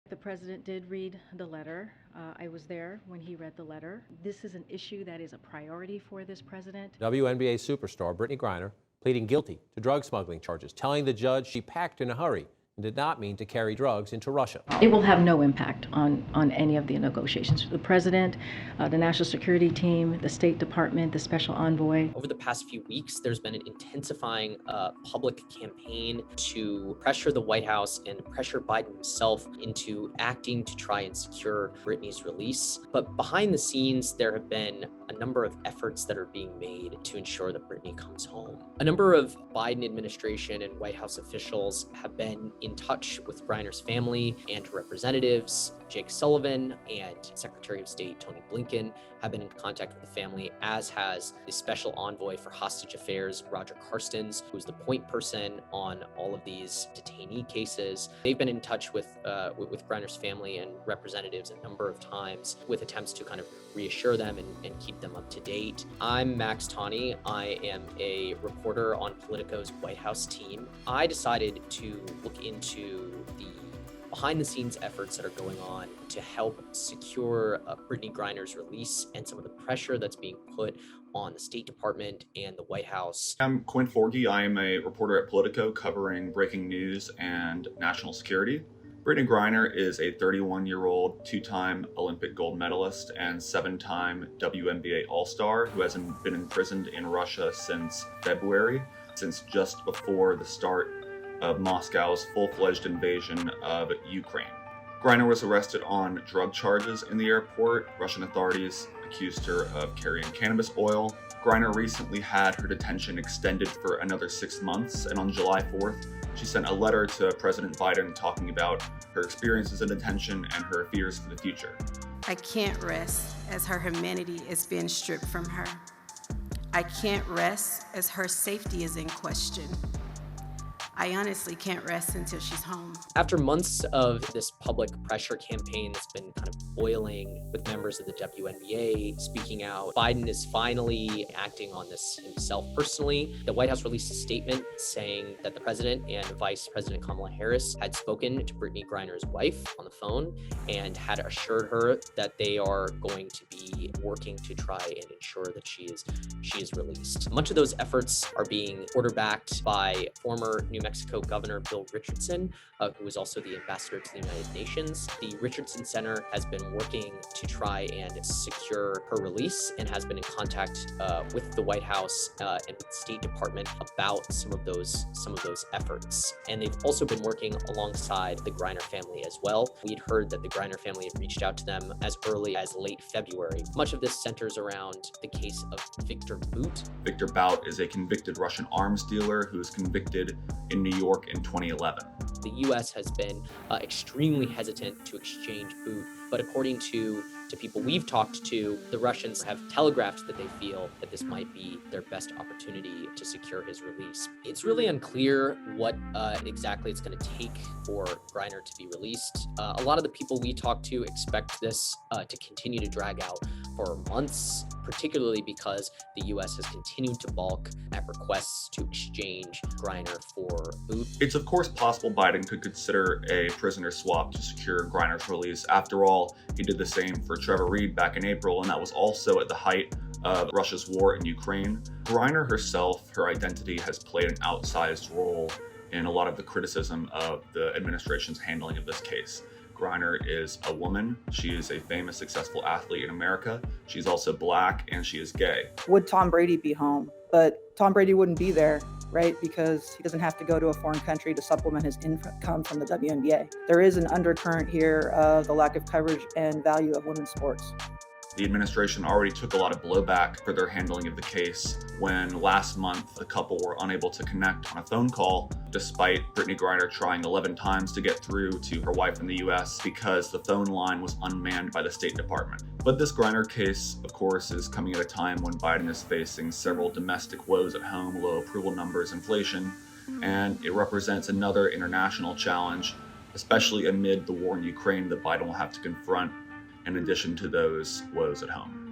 The president did read the letter. I was there when he read the letter. This is an issue that is a priority for this president. WNBA superstar Brittney Griner pleading guilty to drug smuggling charges, telling the judge she packed in a hurry and did not mean to carry drugs into Russia. It will have no impact on any of the negotiations. The president, the national security team, the State Department, the special envoy. Over the past few weeks, there's been an intensifying public campaign to pressure the White House and pressure Biden himself into acting to try and secure Brittney's release. But behind the scenes, there have been a number of efforts that are being made to ensure that Brittney comes home. A number of Biden administration and White House officials have been in touch with Griner's family and representatives. Jake Sullivan and Secretary of State Tony Blinken have been in contact with the family, as has the special envoy for hostage affairs, Roger Carstens, who's the point person on all of these detainee cases. They've been in touch with Griner's family and representatives a number of times with attempts to kind of reassure them and keep them up to date. I'm Max Tawney. I am a reporter on Politico's White House team. I decided to look into the behind-the-scenes efforts that are going on to help secure Brittney Griner's release and some of the pressure that's being put on the State Department and the White House. I'm Quinn Forgy. I am a reporter at Politico covering breaking news and national security. Brittney Griner is a 31-year-old, two-time Olympic gold medalist and seven-time WNBA All-Star who has been imprisoned in Russia since February, since just before the start of Moscow's full-fledged invasion of Ukraine. Griner was arrested on drug charges in the airport. Russian authorities accused her of carrying cannabis oil. Griner recently had her detention extended for another 6 months, and on July 4th, she sent a letter to President Biden talking about her experiences in detention and her fears for the future. I can't rest as her humanity is being stripped from her. I can't rest as her safety is in question. I honestly can't rest until she's home. After months of this public pressure campaign that's been kind of boiling with members of the WNBA speaking out, Biden is finally acting on this himself personally. The White House released a statement saying that the president and Vice President Kamala Harris had spoken to Brittney Griner's wife on the phone and had assured her that they are going to be working to try and ensure that she is released. Much of those efforts are being quarterbacked by former New Mexico Governor Bill Richardson, who is also the ambassador to the United Nations. The Richardson Center has been working to try and secure her release and has been in contact with the White House and with the State Department about some of those efforts. And they've also been working alongside the Griner family as well. We'd heard that the Griner family had reached out to them as early as late February. Much of this centers around the case of Victor Bout. Victor Bout is a convicted Russian arms dealer who was convicted in New York in 2011. The U.S. has been extremely hesitant to exchange Bout, but according to people we've talked to, the Russians have telegraphed that they feel that this might be their best opportunity to secure his release. It's really unclear what exactly it's going to take for Griner to be released. A lot of the people we talked to expect this to continue to drag out for months, particularly because the U.S. has continued to balk at requests to exchange Griner for Bout. It's of course possible Biden could consider a prisoner swap to secure Griner's release. After all, he did the same for Trevor Reed back in April, and that was also at the height of Russia's war in Ukraine. Griner herself, her identity has played an outsized role in a lot of the criticism of the administration's handling of this case. Griner is a woman. She is a famous, successful athlete in America. She's also Black and she is gay. Would Tom Brady be home? But Tom Brady wouldn't be there, right? Because he doesn't have to go to a foreign country to supplement his income from the WNBA. There is an undercurrent here of the lack of coverage and value of women's sports. The administration already took a lot of blowback for their handling of the case when last month the couple were unable to connect on a phone call despite Brittney Griner trying 11 times to get through to her wife in the US because the phone line was unmanned by the State Department. But this Griner case, of course, is coming at a time when Biden is facing several domestic woes at home, low approval numbers, inflation, and it represents another international challenge, especially amid the war in Ukraine that Biden will have to confront in addition to those woes at home.